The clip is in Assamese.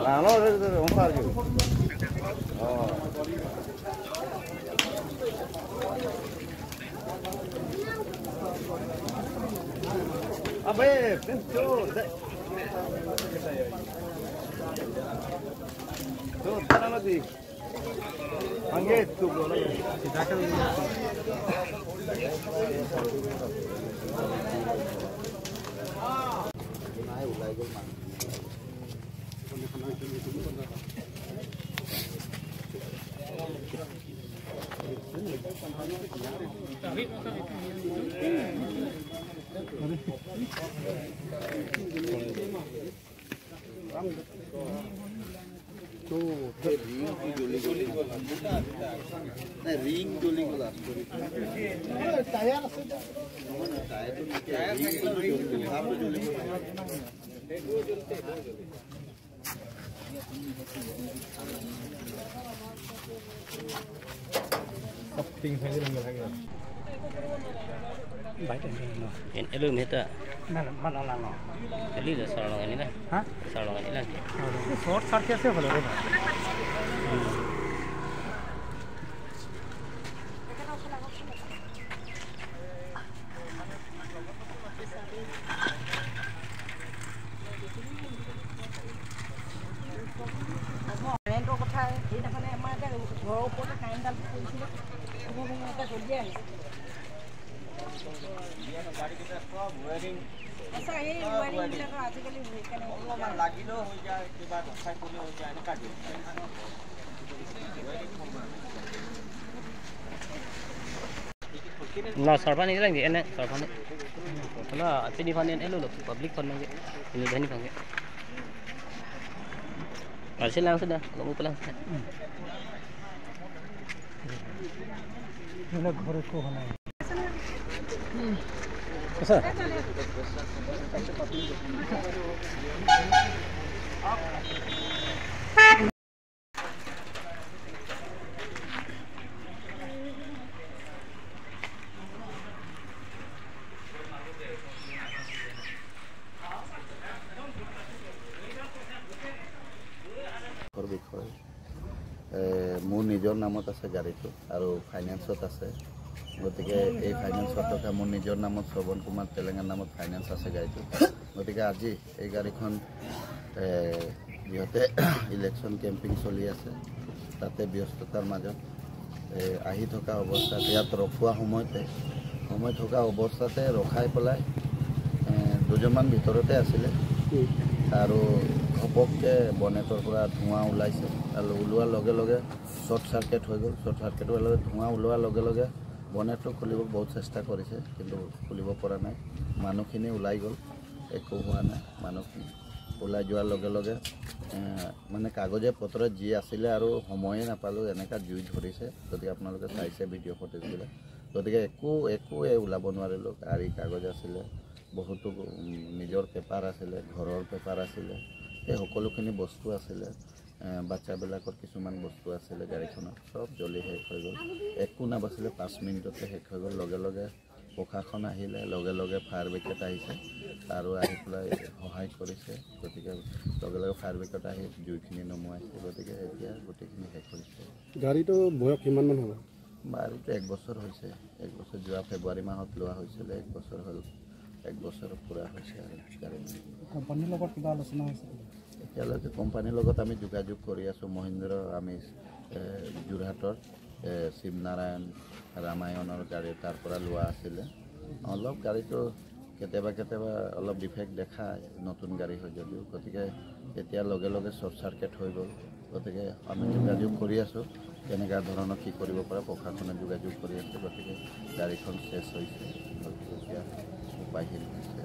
Ano, un par gitu. Oh. Abe, tuh, tuh, tanah mati. Angget tuh, boleh. Kita kan. Belum itu. Mana lama? Jadi dah sarang ini lah. Hah? Sarang ini lagi. Short circuit से बोलो रे Rento কথা এইখানে আমাৰ এটা ঘৰৰ ওপৰতে কাৰেণ্টডাল পৰিছিলে এটা জলদি আহিছে আচ্ছা এই ৱায়াৰিংবিলাকৰ আজিকালি সেইকাৰণে অলপমান লাগিলেও হৈ যায় কিবা খাই কৰিলেও হৈ যায় এনেকুৱা Nah, sarpan ini lagi enak sarpan. Kalau apa di panen elu loh, public panen lagi. Ini dah ni panen. Masih langsung dah, kalau pulang. Ini ঘরে কো হনা আচ্ছা মোৰ নিজৰ নামত আছে গাড়ীটো আৰু ফাইনেন্সত আছে গতিকে এই ফাইনেন্সৰ টকা মোৰ নিজৰ নামত শ্ৰৱণ কুমাৰ তেলেঙ্গানা নামত ফাইনেন্স আছে গাড়ীটো গতিকে আজি এই গাড়ীখন যিহেতু ইলেকশ্যন কেম্পিং চলি আছে তাতে ব্যস্ততাৰ মাজত আহি থকা অৱস্থাত ইয়াত ৰখোৱা সময় থকা অৱস্থাতে ৰখাই পেলাই দুজনমান ভিতৰতে আছিলে আৰু ঘপককে বনেটৰ পৰা ধোঁৱা ওলাইছে আৰু ওলোৱাৰ লগে লগে শৰ্ট সাৰ্কিট হৈ গ'ল শৰ্ট সাৰ্কিট হোৱাৰ লগে ধোঁৱা ওলোৱাৰ লগে লগে বনেটটো খুলিব বহুত চেষ্টা কৰিছে কিন্তু খুলিব পৰা নাই মানুহখিনি ওলাই গ'ল একো হোৱা নাই মানুহখিনি ওলাই যোৱাৰ লগে লগে মানে কাগজে পত্ৰ যি আছিলে আৰু সময়ে নাপালোঁ এনেকুৱা জুই ধৰিছে গতিকে আপোনালোকে চাইছে ভিডিঅ' ফুটেজবিলাক গতিকে একো ওলাব নোৱাৰিলোঁ গাড়ী কাগজ আছিলে বহুতো নিজৰ পেপাৰ আছিলে ঘৰৰ পেপাৰ আছিলে এই সকলোখিনি বস্তু আছিলে বাচ্চাবিলাকৰ কিছুমান বস্তু আছিলে গাড়ীখনত সব জ্বলি শেষ হৈ গ'ল একো নাবাছিলে 5 মিনিটতে শেষ হৈ গ'ল লগে লগে প্ৰশাসন আহিলে লগে লগে ফায়াৰ ব্ৰিগেড আহিছে আৰু আহি পেলাই সহায় কৰিছে গতিকে লগে লগে ফায়াৰ ব্ৰিগেড আহি জুইখিনি নমুৱাইছে গতিকে এতিয়া গোটেইখিনি শেষ হৈছে গাড়ীটো বয়স কিমানমান হ'ব গাড়ীটো 1 বছৰ হৈছে 1 বছৰ যোৱা ফেব্ৰুৱাৰী মাহত লোৱা হৈছিলে 1 বছৰ হ'ল 1 বছৰ পুৰা হৈছে আৰু গাড়ী কোম্পানীৰ লগত কিবা আলোচনা হৈছে এতিয়ালৈকে কোম্পানীৰ লগত আমি যোগাযোগ কৰি আছোঁ মহিন্দ্ৰ আমি যোৰহাটৰ শিৱনাৰায়ণ ৰামায়ণৰ গাড়ী তাৰ পৰা লোৱা আছিলে অলপ গাড়ীটো কেতিয়াবা অলপ ডিফেক্ট দেখায় নতুন গাড়ী হৈ যদিও গতিকে এতিয়া লগে লগে শৰ্ট সাৰ্কিট হৈ গ'ল গতিকে আমি যোগাযোগ কৰি আছোঁ কেনেকুৱা ধৰণৰ কি কৰিব পাৰে প্ৰশাসনে যোগাযোগ কৰি আছে গতিকে গাড়ীখন চেছ হৈছে এতিয়া উপায়হীন হৈছে